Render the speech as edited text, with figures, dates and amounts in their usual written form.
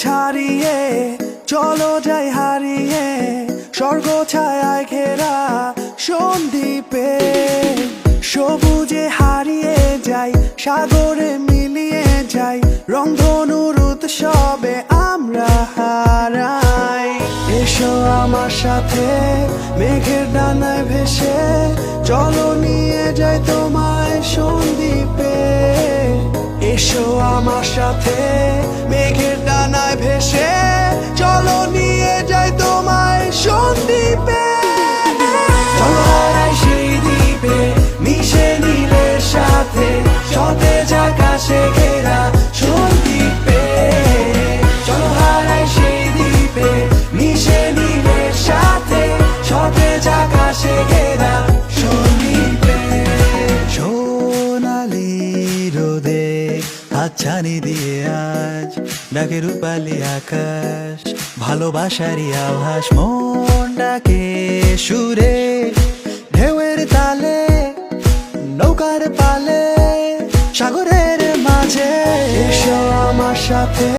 ছাড়িয়ে চলো যাই হারিয়ে স্বর্গ ছায়ায় ঘেরা সন্দ্বীপে। সবুজে হারিয়ে যাই, সাগরে মিলিয়ে যাই, রংধনুর উৎসবে আমরা হারাই। এসো আমার সাথে মেঘের ডানায় ভেসে, চলো নিয়ে যাই তোমায় সন্দ্বীপে। এসো আমার সাথে মেঘের ডানায় ভেসে, চলো নিয়ে যাই তোমায় সন্দ্বীপে। চলো হারাই সেই দ্বীপে মিশে নীলের সাথে, সতেজ আকাশে ঘেরা সন্দ্বীপে। চলো হারাই সেই দ্বীপে মিশে নীলের সাথে, সতেজ আকাশে ঘেরা সন্দ্বীপে। সোনালি রোদে হাতছানি দিয়ে আজ ডাকে রূপালি আকাশ, ভালোবাসারই আভাস মন ডাকে সুরে, ঢেউয়ের তালে নৌকার পালে সাগরের মাঝে। এসো আমার সাথে